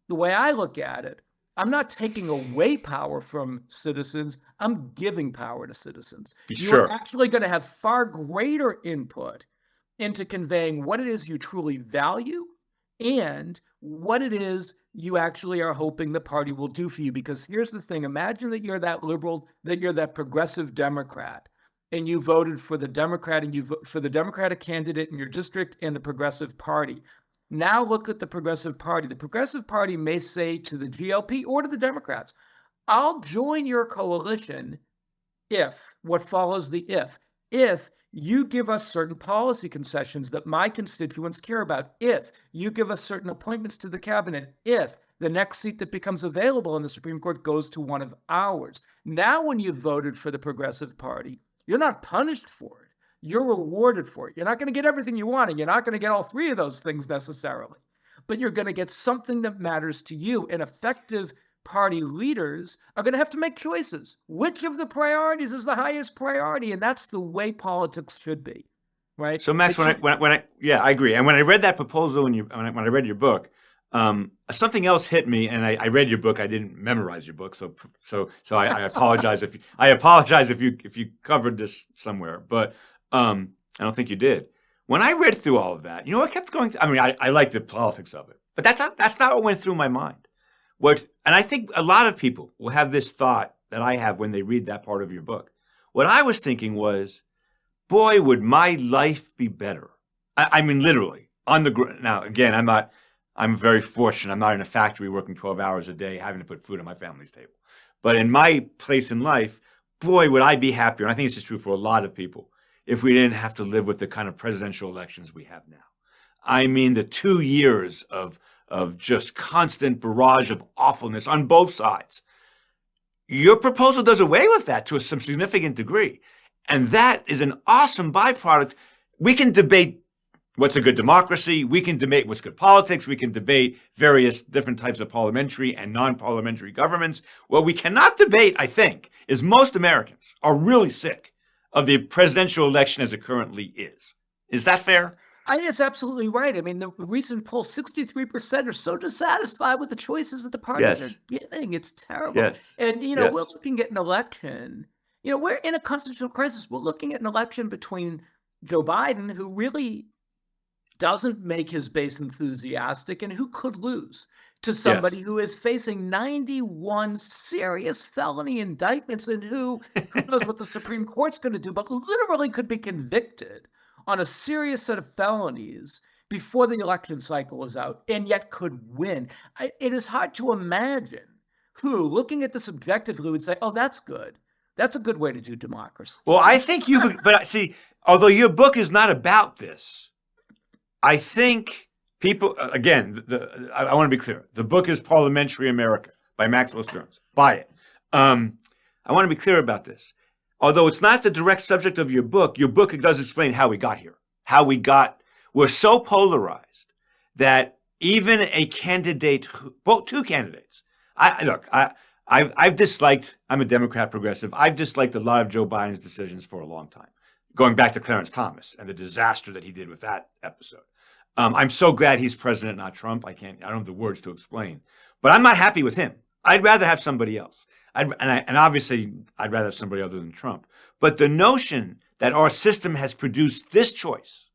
the way I look at it, I'm not taking away power from citizens. I'm giving power to citizens. You're actually going to have far greater input into conveying what it is you truly value and what it is you actually are hoping the party will do for you. Because here's the thing. Imagine that you're that liberal, that you're that progressive Democrat, and you voted for the Democrat and for the Democratic candidate in your district and the Progressive Party. Now look at the Progressive Party. The Progressive Party may say to the GOP or to the Democrats, I'll join your coalition if, what follows the if you give us certain policy concessions that my constituents care about, if you give us certain appointments to the cabinet, if the next seat that becomes available in the Supreme Court goes to one of ours. Now, when you voted for the Progressive Party, you're not punished for it. You're rewarded for it. You're not going to get everything you want, and you're not going to get all 3 of those things necessarily, but you're going to get something that matters to you. And effective party leaders are going to have to make choices. Which of the priorities is the highest priority? And that's the way politics should be, right? So Max, I agree. And when I read that proposal and when I read your book, something else hit me. And I read your book. I didn't memorize your book, so I apologize if you covered this somewhere, but I don't think you did. When I read through all of that, what kept going through? I mean, I like the politics of it, but that's not what went through my mind. And I think a lot of people will have this thought that I have when they read that part of your book. What I was thinking was, boy, would my life be better. I mean, literally on the ground. Now, again, I'm very fortunate. I'm not in a factory working 12 hours a day, having to put food on my family's table. But in my place in life, boy, would I be happier. And I think it's just true for a lot of people if we didn't have to live with the kind of presidential elections we have now. I mean, the 2 years of just constant barrage of awfulness on both sides. Your proposal does away with that to some significant degree. And that is an awesome byproduct. We can debate what's a good democracy. We can debate what's good politics. We can debate various different types of parliamentary and non-parliamentary governments. What we cannot debate, I think, is most Americans are really sick of the presidential election as it currently is. Is that fair? I think it's absolutely right. I mean, the recent poll, 63% are so dissatisfied with the choices that the parties Yes. are giving. It's terrible. Yes. And, you know, Yes. we're looking at an election. You know, we're in a constitutional crisis. We're looking at an election between Joe Biden, who really doesn't make his base enthusiastic and who could lose, to somebody Yes. who is facing 91 serious felony indictments and who knows what the Supreme Court's going to do, but literally could be convicted on a serious set of felonies before the election cycle is out and yet could win. It is hard to imagine who, looking at this objectively, would say, oh, that's good. That's a good way to do democracy. Well, I think you could, but see, although your book is not about this, I think people, again, I want to be clear. The book is Parliamentary America by Max Stearns. Buy it. I want to be clear about this. Although it's not the direct subject of your book does explain how we got here. We're so polarized that even a candidate, two candidates. I've disliked, I'm a Democrat progressive, I've disliked a lot of Joe Biden's decisions for a long time, going back to Clarence Thomas and the disaster that he did with that episode. I'm so glad he's president, not Trump. I don't have the words to explain, but I'm not happy with him. I'd rather have somebody else. Obviously, I'd rather have somebody other than Trump. But the notion that our system has produced this choice,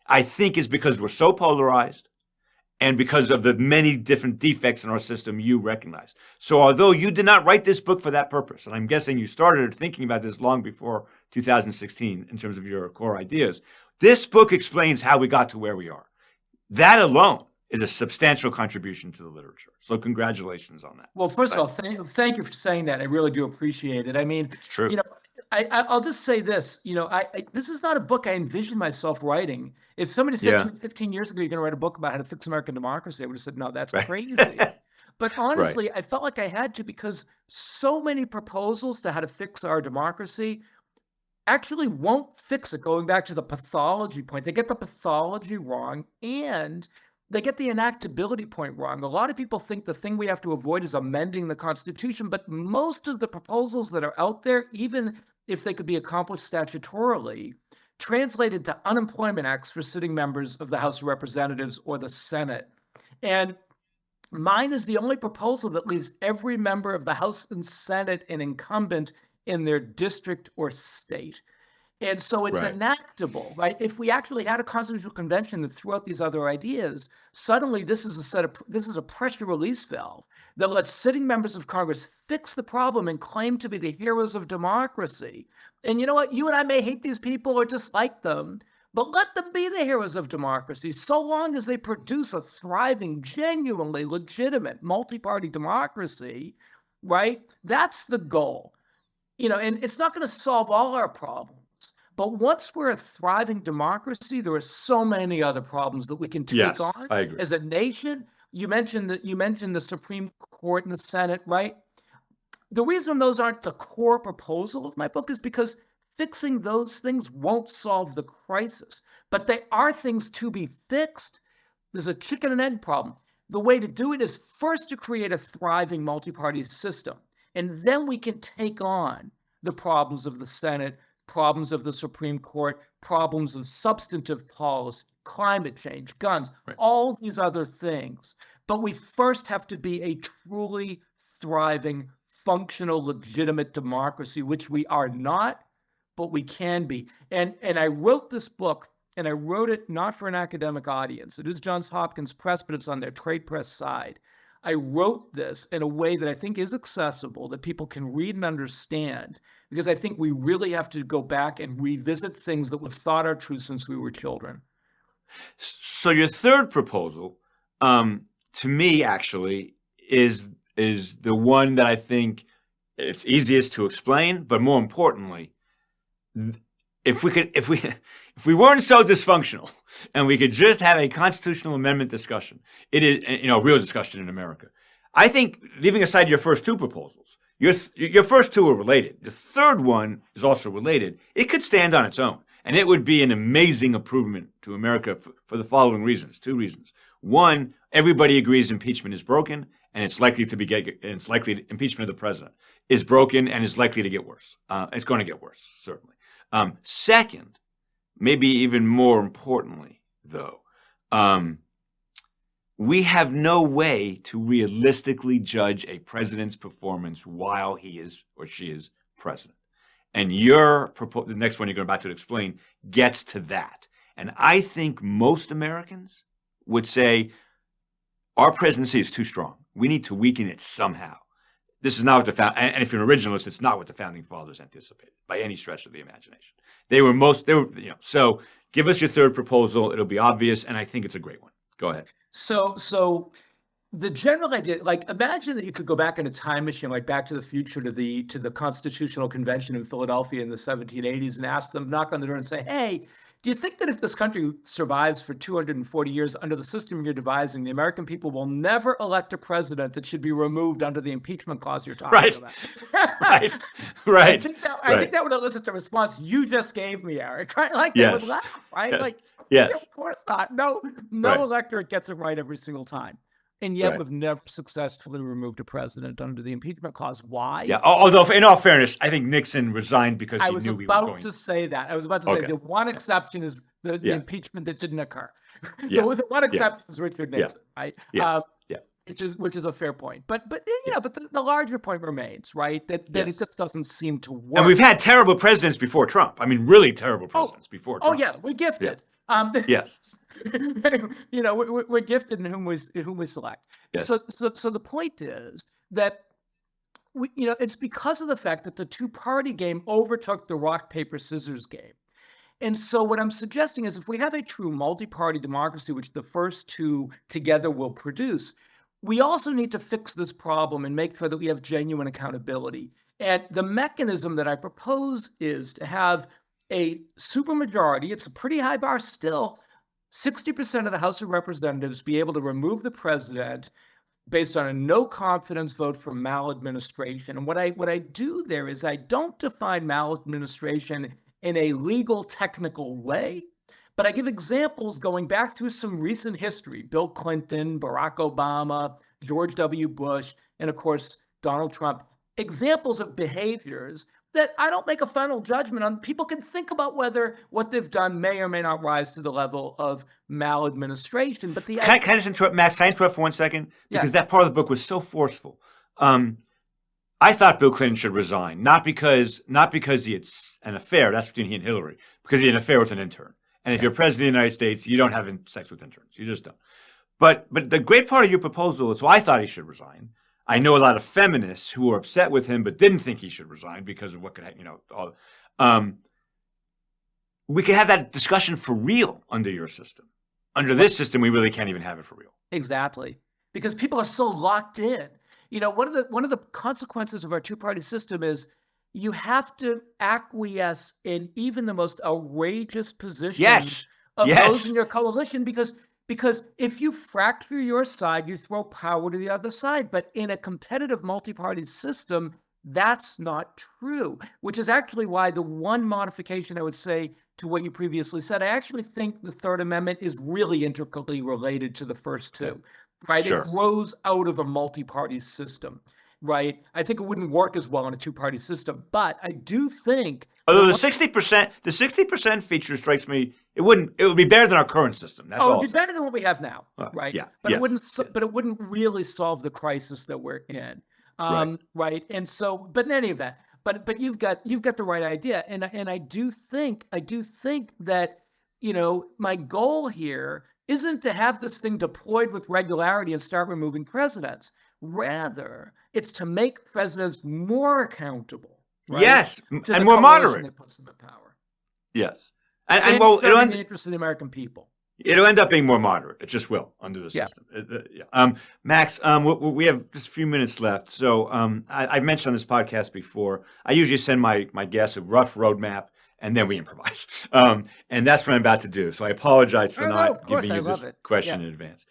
I think is because we're so polarized and because of the many different defects in our system you recognize. So although you did not write this book for that purpose, and I'm guessing you started thinking about this long before 2016 in terms of your core ideas, this book explains how we got to where we are. That alone is a substantial contribution to the literature. So congratulations on that. Well, first of all, thank you for saying that. I really do appreciate it. I mean, It's true. you know, I'll just say this. You know, this is not a book I envisioned myself writing. If somebody said to me 15 years ago, you're going to write a book about how to fix American democracy, I would have said, no, that's crazy. But honestly, I felt like I had to, because so many proposals to how to fix our democracy actually won't fix it. Going back to the pathology point, they get the pathology wrong and they get the enactability point wrong. A lot of people think the thing we have to avoid is amending the Constitution, but most of the proposals that are out there, even if they could be accomplished statutorily, translated to unemployment acts for sitting members of the House of Representatives or the Senate. And mine is the only proposal that leaves every member of the House and Senate an incumbent in their district or state. And so it's enactable, right? If we actually had a constitutional convention that threw out these other ideas, suddenly this is a pressure release valve that lets sitting members of Congress fix the problem and claim to be the heroes of democracy. And you know what? You and I may hate these people or dislike them, but let them be the heroes of democracy so long as they produce a thriving, genuinely legitimate multi-party democracy, right? That's the goal. You know, and it's not going to solve all our problems. But once we're a thriving democracy, there are so many other problems that we can take on as a nation. You mentioned the Supreme Court and the Senate, right? The reason those aren't the core proposal of my book is because fixing those things won't solve the crisis. But they are things to be fixed. There's a chicken and egg problem. The way to do it is first to create a thriving multi-party system. And then we can take on the problems of the Senate, problems of the Supreme Court, problems of substantive policy, climate change, guns, all these other things. But we first have to be a truly thriving, functional, legitimate democracy, which we are not, but we can be. And I wrote this book, and I wrote it not for an academic audience. It is Johns Hopkins Press, but it's on their trade press side. I wrote this in a way that I think is accessible, that people can read and understand, because I think we really have to go back and revisit things that we've thought are true since we were children. So your third proposal, to me, actually, is the one that I think it's easiest to explain, but more importantly, if we weren't so dysfunctional and we could just have a constitutional amendment discussion, it is, a real discussion in America. I think, leaving aside your first two proposals, Your first two are related. The third one is also related. It could stand on its own, and it would be an amazing improvement to America for the following reasons. Two reasons. One, everybody agrees impeachment is broken, and impeachment of the president is broken and is likely to get worse. It's going to get worse, certainly. Second, maybe even more importantly, though, we have no way to realistically judge a president's performance while he is or she is president. And the next one you're about to explain gets to that. And I think most Americans would say our presidency is too strong. We need to weaken it somehow. This is not what and if you're an originalist, it's not what the founding fathers anticipated by any stretch of the imagination. So give us your third proposal. It'll be obvious, and I think it's a great one. Go ahead. So the general idea, like, imagine that you could go back in a time machine, like Back to the Future, to the Constitutional Convention in Philadelphia in the 1780s, and ask them, knock on the door and say, hey, do you think that if this country survives for 240 years under the system you're devising, the American people will never elect a president that should be removed under the impeachment clause you're talking about? Right. I think that would elicit the response you just gave me, Eric. Right? Like, they would laugh, right? Yes. Like, yes. Of course not. No electorate gets it right every single time. And yet we've never successfully removed a president under the impeachment clause. Why? Yeah. Although, in all fairness, I think Nixon resigned because he knew he was going. I was about to say that. I was about to say the one exception is the impeachment that didn't occur. The one exception is Richard Nixon, right? Which is a fair point. But the larger point remains, right? That it just doesn't seem to work. And we've had terrible presidents before Trump. I mean, really terrible presidents before Trump. Oh yeah, we're gifted. Yes. We're gifted in whom we select. Yes. So the point is that it's because of the fact that the two-party game overtook the rock, paper, scissors game. And so what I'm suggesting is if we have a true multi-party democracy, which the first two together will produce, we also need to fix this problem and make sure that we have genuine accountability. And the mechanism that I propose is to have a supermajority. It's a pretty high bar still. 60% of the House of Representatives be able to remove the president based on a no confidence vote for maladministration. And what I do there is I don't define maladministration in a legal technical way, but I give examples going back through some recent history. Bill Clinton, Barack Obama, George W. Bush, and of course, Donald Trump. Examples of behaviors that I don't make a final judgment on. People can think about whether what they've done may or may not rise to the level of maladministration. But can I just interrupt, Max? Can I interrupt for 1 second? Because that part of the book was so forceful. I thought Bill Clinton should resign, not because he had an affair. That's between he and Hillary. Because he had an affair with an intern. And if you're president of the United States, you don't have sex with interns. You just don't. But the great part of your proposal is, so I thought he should resign. I know a lot of feminists who were upset with him, but didn't think he should resign because of what could happen. We could have that discussion for real under your system. Under this system, we really can't even have it for real. Exactly, because people are so locked in. One of the consequences of our two-party system is you have to acquiesce in even the most outrageous positions of those in your coalition because if you fracture your side, you throw power to the other side. But in a competitive multi-party system, that's not true, which is actually why the one modification I would say to what you previously said, I actually think the Third Amendment is really intricately related to the first two, right? Sure. It grows out of a multi-party system, right? I think it wouldn't work as well in a two-party system, but I do think... Although the 60% feature strikes me, it would be better than our current system. That's all. It would be better than what we have now, right? But it wouldn't really solve the crisis that we're in, right? And so, but in any event, but you've got the right idea, and I do think that my goal here isn't to have this thing deployed with regularity and start removing presidents. Rather, it's to make presidents more accountable. Right? Yes, and more moderate. That puts them in power. Yes, and it'll end the interest of the American people. It'll end up being more moderate. It just will under the system. Max, we have just a few minutes left. So I've mentioned on this podcast before, I usually send my guests a rough roadmap, and then we improvise. And that's what I'm about to do. So I apologize for not giving you this question in advance.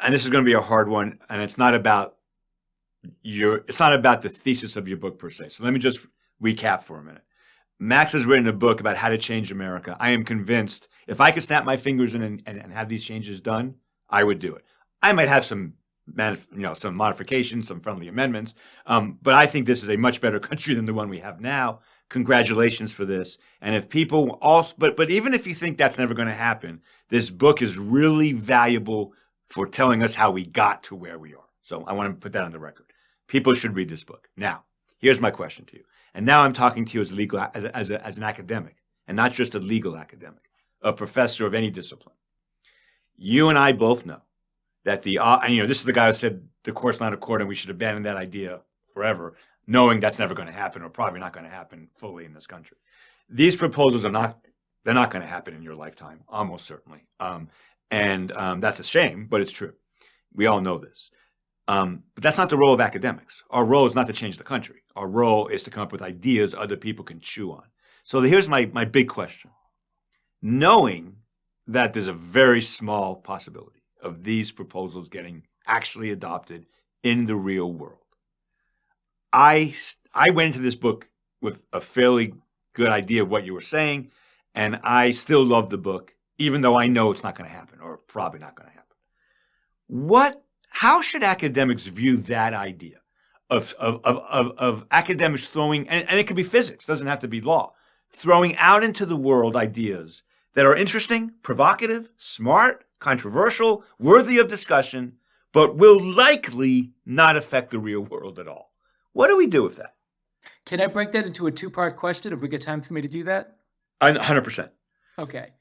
And this is going to be a hard one, and it's not about it's not about the thesis of your book per se. So let me just recap for a minute. Max has written a book about how to change America. I am convinced if I could snap my fingers and have these changes done, I would do it. I might have some some modifications, some friendly amendments, but I think this is a much better country than the one we have now. Congratulations for this. And if people also, but even if you think that's never going to happen, this book is really valuable for telling us how we got to where we are. So I want to put that on the record. People should read this book. Now, here's my question to you. And now I'm talking to you as an academic, and not just a legal academic, a professor of any discipline. You and I both know that this is the guy who said the court's not a court and we should abandon that idea forever, knowing that's never going to happen or probably not going to happen fully in this country. These proposals they're not going to happen in your lifetime, almost certainly. And that's a shame, but it's true. We all know this. But that's not the role of academics. Our role is not to change the country. Our role is to come up with ideas other people can chew on. So here's my big question. Knowing that there's a very small possibility of these proposals getting actually adopted in the real world, I went into this book with a fairly good idea of what you were saying, and I still love the book, even though I know it's not going to happen, or probably not going to happen. How should academics view that idea of academics throwing, and it could be physics, doesn't have to be law, throwing out into the world ideas that are interesting, provocative, smart, controversial, worthy of discussion, but will likely not affect the real world at all? What do we do with that? Can I break that into a two-part question if we get time for me to do that? 100%. Okay.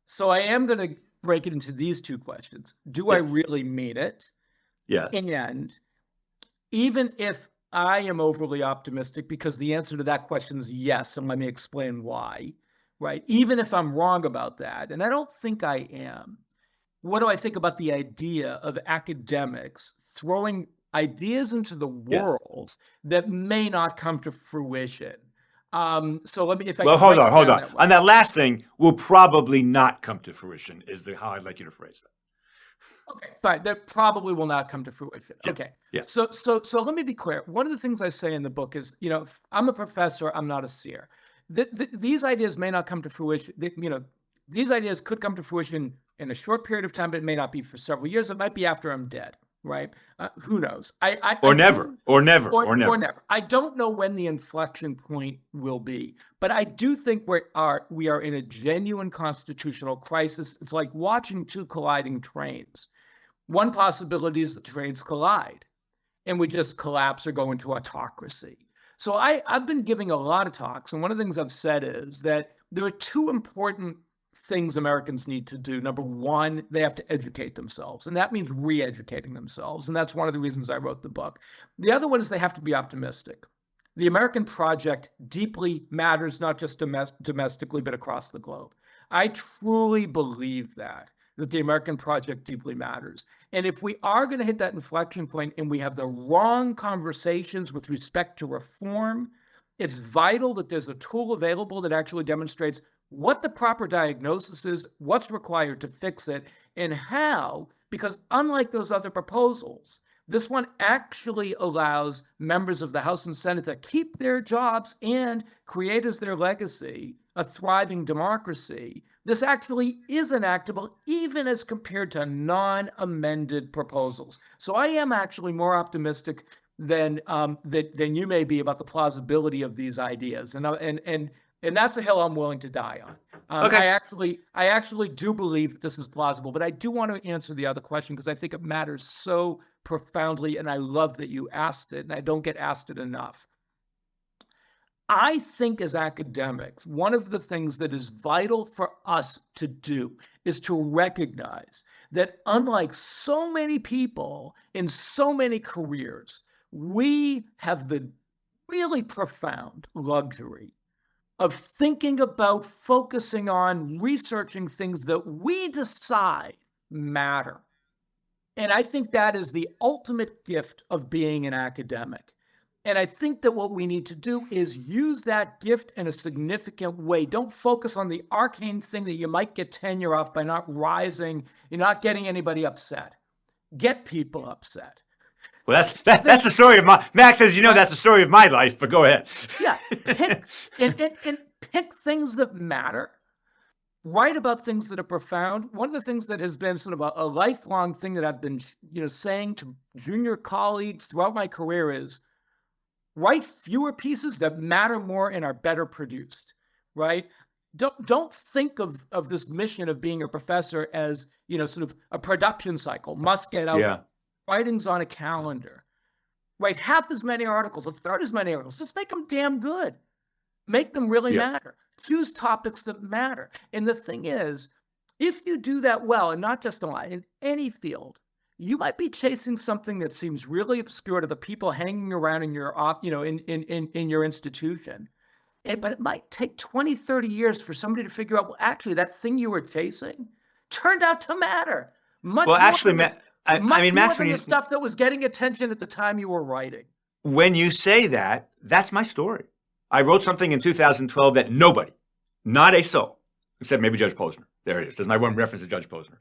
So I am going to break it into these two questions. Do I really mean it? Yes. And even if I am overly optimistic, because the answer to that question is yes, and let me explain why, right? Even if I'm wrong about that, and I don't think I am, what do I think about the idea of academics throwing ideas into the world that may not come to fruition? So let me, Well, hold on. On that last thing, will probably not come to fruition is how I'd like you to phrase that. Okay, fine. That probably will not come to fruition. Yeah. Okay. Yeah. So let me be clear. One of the things I say in the book is, I'm a professor, I'm not a seer. These ideas may not come to fruition. These ideas could come to fruition in a short period of time, but it may not be for several years. It might be after I'm dead, right? Who knows? Or never. I don't know when the inflection point will be, but I do think we are in a genuine constitutional crisis. It's like watching two colliding trains. One possibility is the trains collide and we just collapse or go into autocracy. So I've been giving a lot of talks, and one of the things I've said is that there are two important things Americans need to do. Number one, they have to educate themselves, and that means re-educating themselves, and that's one of the reasons I wrote the book. The other one is they have to be optimistic. The American project deeply matters, not just domestically, but across the globe. I truly believe that the American project deeply matters. And if we are going to hit that inflection point and we have the wrong conversations with respect to reform, it's vital that there's a tool available that actually demonstrates what the proper diagnosis is, what's required to fix it, and how, because unlike those other proposals, this one actually allows members of the House and Senate to keep their jobs and create as their legacy a thriving democracy. This actually is enactable, even as compared to non-amended proposals. So I am actually more optimistic than you may be about the plausibility of these ideas, and that's a hill I'm willing to die on. Okay. I actually do believe this is plausible, but I do want to answer the other question because I think it matters so profoundly, and I love that you asked it, and I don't get asked it enough. I think as academics, one of the things that is vital for us to do is to recognize that unlike so many people in so many careers, we have the really profound luxury of thinking about, focusing on, researching things that we decide matter. And I think that is the ultimate gift of being an academic. And I think that what we need to do is use that gift in a significant way. Don't focus on the arcane thing that you might get tenure off by not rising. You're not getting anybody upset. Get people upset. Well, that's the story of my Max. As you know, that's the story of my life. But go ahead. Yeah, pick and pick things that matter. Write about things that are profound. One of the things that has been sort of a lifelong thing that I've been, saying to junior colleagues throughout my career is write fewer pieces that matter more and are better produced. Right? Don't think of this mission of being a professor as sort of a production cycle. Must get out. Yeah. Writings on a calendar. Write half as many articles, a third as many articles. Just make them damn good. Make them really Yeah. matter. Choose topics that matter. And the thing is, if you do that well, and not just in any field, you might be chasing something that seems really obscure to the people hanging around in your in your institution. But it might take 20, 30 years for somebody to figure out, well, actually, that thing you were chasing turned out to matter much Well, more actually, than I mean, more Max, than the stuff that was getting attention at the time you were writing. when you say that, that's my story. I wrote something in 2012 that nobody, not a soul, except maybe Judge Posner. There it is. There's my one reference to Judge Posner.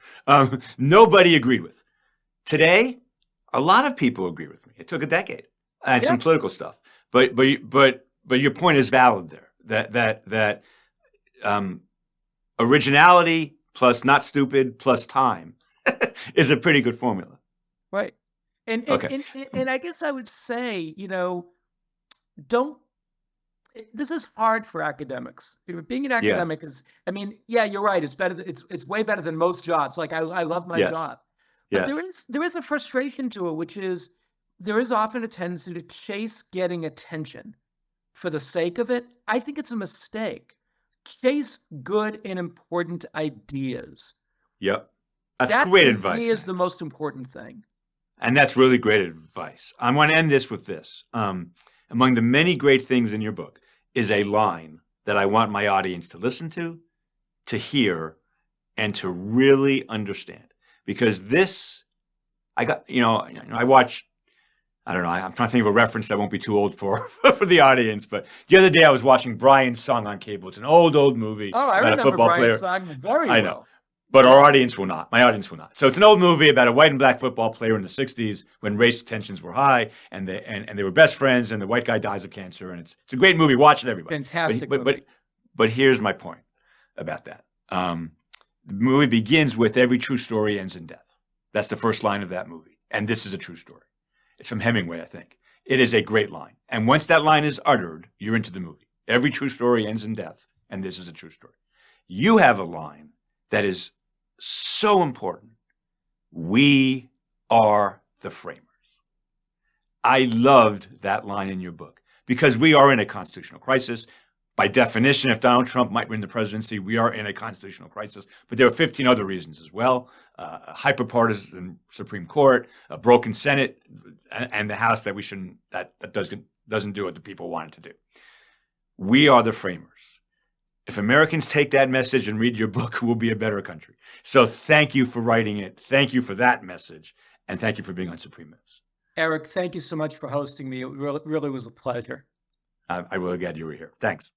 Nobody agreed with. Today, a lot of people agree with me. It took a decade and some political stuff, but your point is valid there. That originality plus not stupid plus time is a pretty good formula. Right. And Okay. and I guess I would say, don't. This is hard for academics. Being an academic is, I mean, yeah, you're right. It's better. It's way better than most jobs. Like I love my Yes. job, but Yes. there is a frustration to it, which is there is often a tendency to chase getting attention for the sake of it. I think it's a mistake. Chase good and important ideas. Yep. That's That great to advice. me is Max. the most important thing. And that's really great advice. I want to end this with this. Among the many great things in your book is a line that I want my audience to listen to hear, and to really understand. Because this, I watch, I don't know, I'm trying to think of a reference that won't be too old for the audience, but the other day I was watching Brian's Song on cable. It's an old movie Oh, I about a remember football Brian's player. Song very I know. well. But our audience will not. My audience will not. So it's an old movie about a white and black football player in the 60s when race tensions were high and they were best friends and the white guy dies of cancer. And it's a great movie. Watch it, everybody. Fantastic movie. But here's my point about that. The movie begins with every true story ends in death. That's the first line of that movie. And this is a true story. It's from Hemingway, I think. It is a great line. And once that line is uttered, you're into the movie. Every true story ends in death. And this is a true story. You have a line that is so important. We are the framers. I loved that line in your book because we are in a constitutional crisis. By definition, if Donald Trump might win the presidency, we are in a constitutional crisis. But there are 15 other reasons as well. A hyperpartisan Supreme Court, a broken Senate, and the House that doesn't do what the people want it to do. We are the framers. If Americans take that message and read your book, we'll be a better country. So thank you for writing it. Thank you for that message. And thank you for being on Supreme News. Eric, thank you so much for hosting me. It really was a pleasure. I really glad you were here. Thanks.